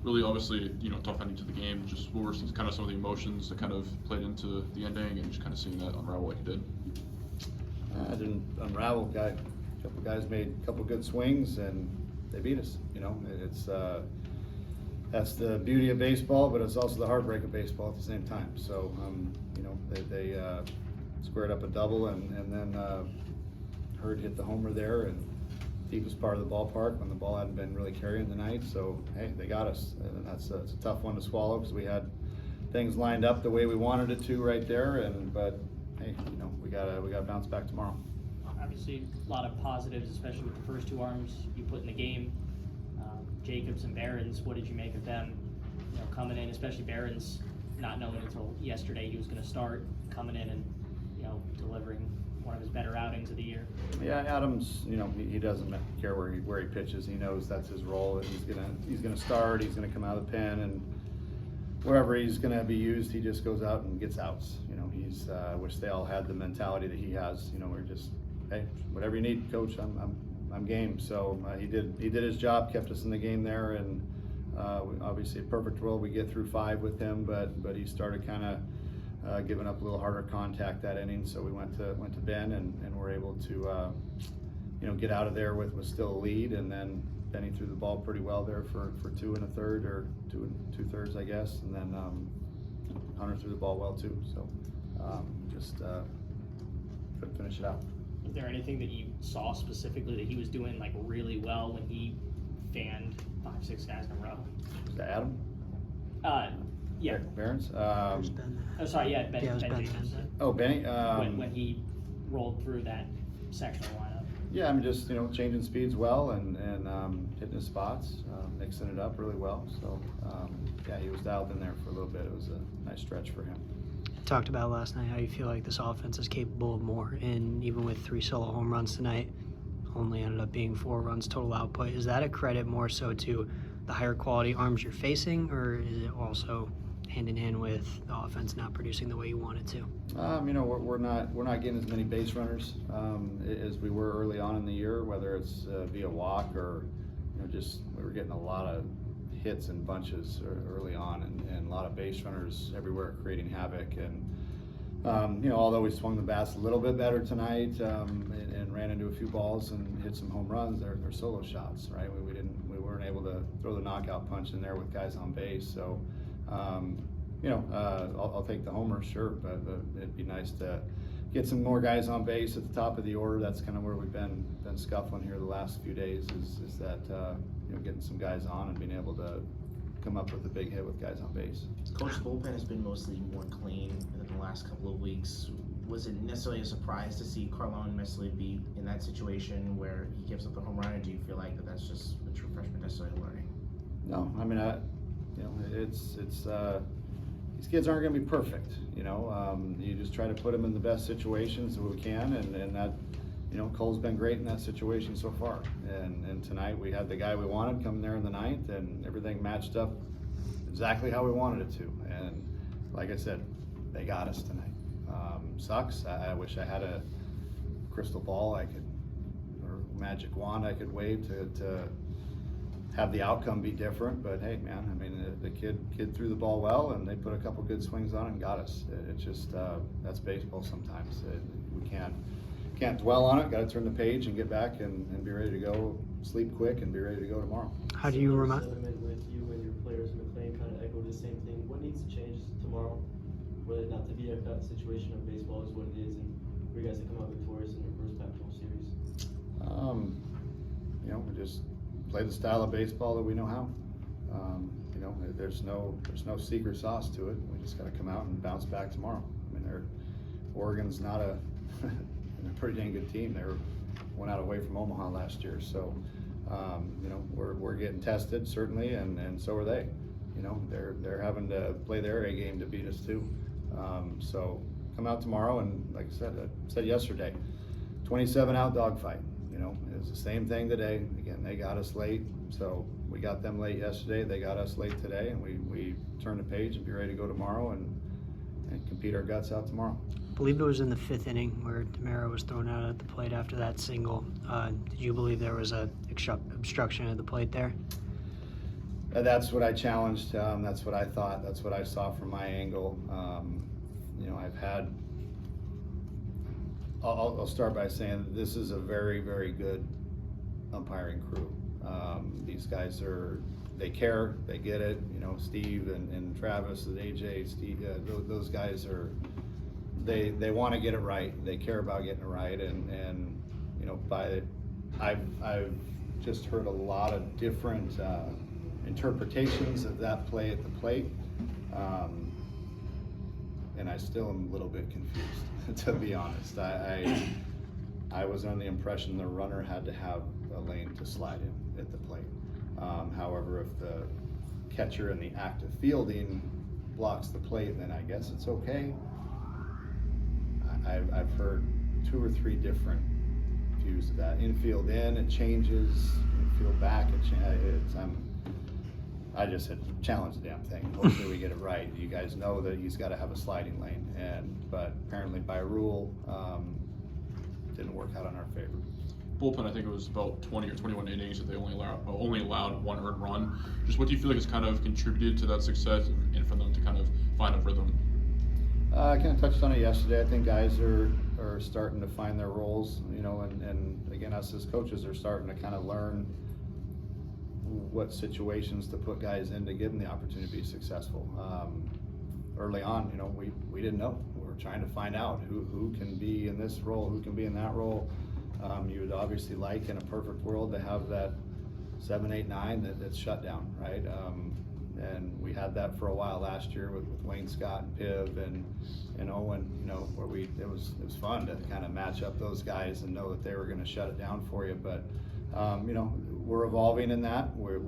really obviously, tough ending to the game. Just what were kind of some of the emotions that kind of played into the ending and just kind of seeing that unravel like it did? It didn't unravel. A couple guys made a couple good swings and they beat us. It's that's the beauty of baseball, but it's also the heartbreak of baseball at the same time. So, they squared up a double, and then Hurd hit the homer there, and deepest part of the ballpark when the ball hadn't been really carrying the night. So, hey, they got us, and it's a tough one to swallow because we had things lined up the way we wanted it to right there. But hey, we gotta bounce back tomorrow. Obviously, a lot of positives, especially with the first two arms you put in the game. Jacobs and Barons, what did you make of them? Coming in, especially Barons, not knowing until yesterday he was going to start, coming in and delivering one of his better outings of the year. Yeah, Adams, he doesn't care where he pitches. He knows that's his role. He's gonna start. He's gonna come out of the pen, and wherever he's gonna be used, he just goes out and gets outs. I wish they all had the mentality that he has. We're just, hey, whatever you need, coach. I'm game. So he did his job, kept us in the game there, and obviously a perfect world we get through 5 with him, but he started kind of giving up a little harder contact that inning. So we went to Ben and were able to get out of there with still a lead, and then Benny threw the ball pretty well there for 2 1/3 or 2 2/3, I guess, and then Hunter threw the ball well too. So just couldn't finish it out. Is there anything that you saw specifically that he was doing really well when he fanned 5-6 guys in a row? Is that Adam? Yeah. Barons? Oh, sorry, yeah, Ben Jacobs. Oh, Benny? When he rolled through that sectional lineup. Yeah, I'm just changing speeds well and hitting his spots, mixing it up really well. So yeah, he was dialed in there for a little bit. It was a nice stretch for him. Talked about last night how you feel like this offense is capable of more, and even with 3 solo home runs tonight, only ended up being 4 runs total output. Is that a credit more so to the higher quality arms you're facing, or is it also hand in hand with the offense not producing the way you wanted to? We're not getting as many base runners as we were early on in the year, whether it's via walk or just we were getting a lot of hits in bunches early on, and a lot of base runners everywhere creating havoc. And although we swung the bats a little bit better tonight and ran into a few balls and hit some home runs, they're solo shots, right? We weren't able to throw the knockout punch in there with guys on base. So I'll take the homer, sure, but it'd be nice to get some more guys on base at the top of the order. That's kind of where we've been scuffling here the last few days. Is that getting some guys on and being able to come up with a big hit with guys on base. Coach, the bullpen has been mostly more clean in the last couple of weeks. Was it necessarily a surprise to see Carlone necessarily be in that situation where he gives up the home run, or do you feel like that's just a true freshman necessarily learning? No, I mean, it's these kids aren't going to be perfect. You just try to put them in the best situations that we can, and that. Cole's been great in that situation so far. And tonight we had the guy we wanted come there in the ninth, and everything matched up exactly how we wanted it to. And like I said, they got us tonight. Sucks. I wish I had a crystal ball or magic wand I could wave to have the outcome be different. But hey, man, I mean, the kid threw the ball well, and they put a couple good swings on it and got us. It's just that's baseball sometimes. We can't dwell on it. Got to turn the page and get back and be ready to go. Sleep quick and be ready to go tomorrow. How do you remind? Sentiment with you and your players, McLean kind of echoed the same thing. What needs to change tomorrow, for it not to be a cut situation of baseball is what it is, and for you guys to come out victorious in your first Pac-12 series? We just play the style of baseball that we know how. There's no secret sauce to it. We just got to come out and bounce back tomorrow. I mean, Oregon's not a pretty dang good team. They were 1 out away from Omaha last year, so we're getting tested certainly, and so are they. They're having to play their A game to beat us too. So come out tomorrow, and like I said yesterday, 27 out dogfight. It was the same thing today. Again, they got us late, so we got them late yesterday. They got us late today, and we turn the page and be ready to go tomorrow and compete our guts out tomorrow. I believe it was in the 5th inning where DeMero was thrown out at the plate after that single. Did you believe there was a obstruction at the plate there? That's what I challenged. That's what I thought. That's what I saw from my angle. You know, I'll start by saying this is a very, very good umpiring crew. These guys they care, they get it. You know, Steve and Travis and AJ, Steve, those guys they want to get it right. They care about getting it right, and you know, I've just heard a lot of different interpretations of that play at the plate, and I still am a little bit confused, to be honest. I was under the impression the runner had to have a lane to slide in at the plate. However, if the catcher in the act of fielding blocks the plate, then I guess it's okay. I've heard 2 or 3 different views of that. Infield in, it changes. Infield back, I just had challenged the damn thing. Hopefully we get it right. You guys know that he's got to have a sliding lane, but apparently by rule, didn't work out in our favor. Bullpen, I think it was about 20 or 21 innings that they only allowed 1 earned run. Just what do you feel like has kind of contributed to that success and for them to kind of find a rhythm? I kind of touched on it yesterday. I think guys are starting to find their roles, you know, and again, us as coaches are starting to kind of learn what situations to put guys in to give them the opportunity to be successful. Early on, you know, we didn't know. We were trying to find out who can be in this role, who can be in that role. You would obviously like, in a perfect world, to have that 7, 8, 9 that's shut down, right? And we had that for a while last year with Wayne Scott and Piv and Owen, you know, where it was fun to kind of match up those guys and know that they were going to shut it down for you. But you know, we're evolving in that. We're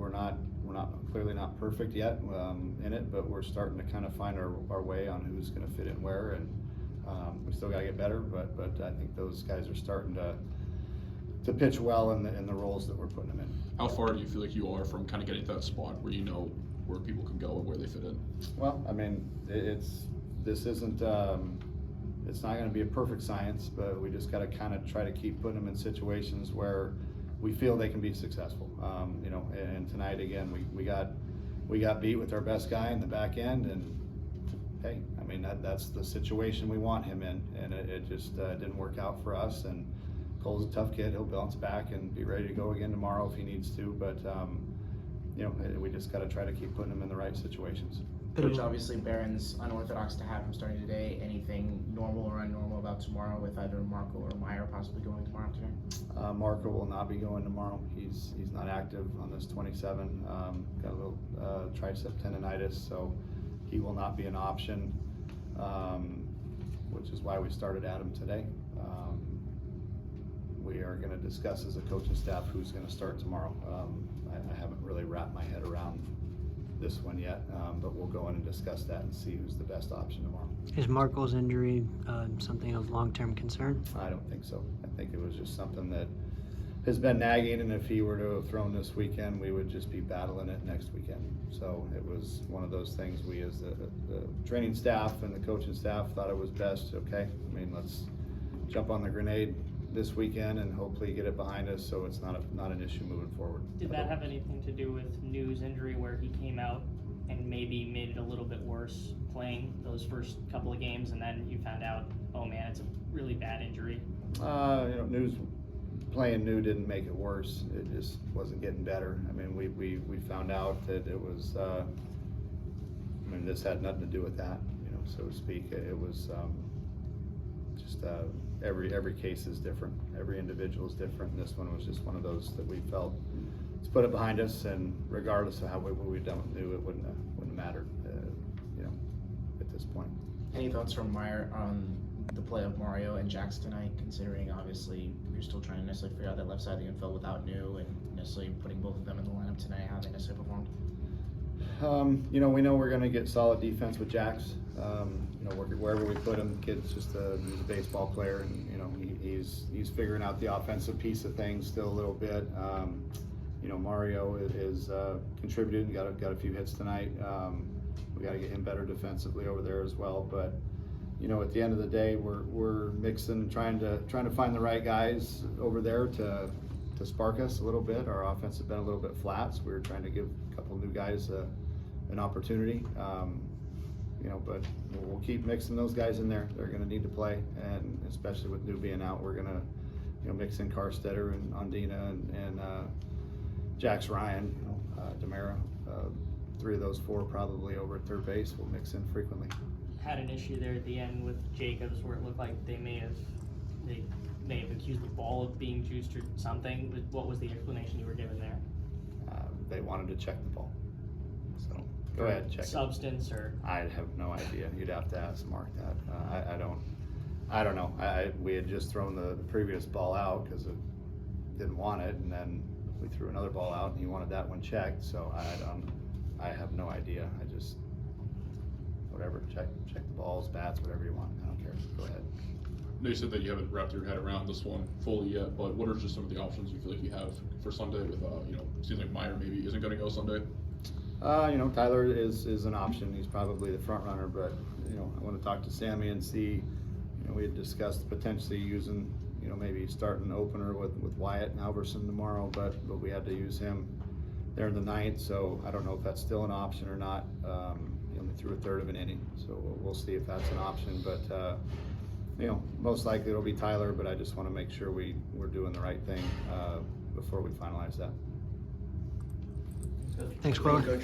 clearly not perfect yet in it, but we're starting to kind of find our way on who's going to fit in where, and we still got to get better. But I think those guys are starting to pitch well in the roles that we're putting them in. How far do you feel like you are from kind of getting to that spot where you know where people can go and where they fit in? Well, I mean, it's not going to be a perfect science, but we just got to kind of try to keep putting them in situations where we feel they can be successful. You know, and tonight again, we got beat with our best guy in the back end, and hey, I mean that's the situation we want him in, and it just didn't work out for us. And Cole's a tough kid; he'll bounce back and be ready to go again tomorrow if he needs to. But you know, we just got to try to keep putting him in the right situations. Coach, obviously Barron's unorthodox to have him starting today. Anything normal or unnormal about tomorrow with either Marco or Meyer possibly going tomorrow afternoon? Marco will not be going tomorrow. He's not active on this 27. Got a little tricep tendonitis, so he will not be an option, which is why we started Adam today. We are going to discuss as a coaching staff who's going to start tomorrow. I haven't really wrapped my head around this one yet, but we'll go in and discuss that and see who's the best option tomorrow. Is Marco's injury something of long-term concern? I don't think so. I think it was just something that has been nagging, and if he were to have thrown this weekend, we would just be battling it next weekend. So it was one of those things we as the training staff and the coaching staff thought it was best, okay, I mean, let's jump on the grenade this weekend and hopefully get it behind us so it's not an issue moving forward. Did that have anything to do with New's injury where he came out and maybe made it a little bit worse playing those first couple of games, and then you found out, oh man, it's a really bad injury? You know, playing New didn't make it worse. It just wasn't getting better. I mean, we found out that it was, I mean, this had nothing to do with that, you know, so to speak. It was just every case is different. Every individual is different. And this one was just one of those that we felt, let's put it behind us, and regardless of how we'd done with New, it wouldn't have mattered, you know, at this point. Any thoughts from Meyer on the play of Mario and Jax tonight, considering obviously you're still trying to necessarily figure out that left side of the infield without New, and necessarily putting both of them in the lineup tonight, how they necessarily performed? You know, we know we're going to get solid defense with Jax. You know, wherever we put him, the kid's just he's a baseball player, and you know he's figuring out the offensive piece of things still a little bit. You know, Mario is contributed and got a few hits tonight. We got to get him better defensively over there as well. But you know, at the end of the day, we're mixing, trying to find the right guys over there to spark us a little bit. Our offense has been a little bit flat, so we were trying to give a couple new guys an opportunity. But we'll keep mixing those guys in there. They're going to need to play, and especially with New being out, we're going to mix in Carstetter and Ondina and Jax Ryan, Demera. 3 of those 4 probably over at third base will mix in frequently. Had an issue there at the end with Jacobs where it looked like they may have accused the ball of being juiced or something. What was the explanation you were given there? They wanted to check the ball. So go ahead, check Substance or? I have no idea. You'd have to ask Mark that. I don't know. We had just thrown the previous ball out because it didn't want it, and then we threw another ball out and he wanted that one checked. So I have no idea. I just, whatever, check the balls, bats, whatever you want. I don't care. Go ahead. I know you said that you haven't wrapped your head around this one fully yet, but what are just some of the options you feel like you have for Sunday with, it seems like Meyer maybe isn't going to go Sunday? Tyler is an option. He's probably the front runner, but, I want to talk to Sammy and see, we had discussed potentially using, maybe starting an opener with Wyatt and Alverson tomorrow, but we had to use him there in the 9th, so I don't know if that's still an option or not. He only threw a third of an inning, so we'll see if that's an option, but, most likely it'll be Tyler, but I just want to make sure we're doing the right thing before we finalize that. Thanks, Quiller.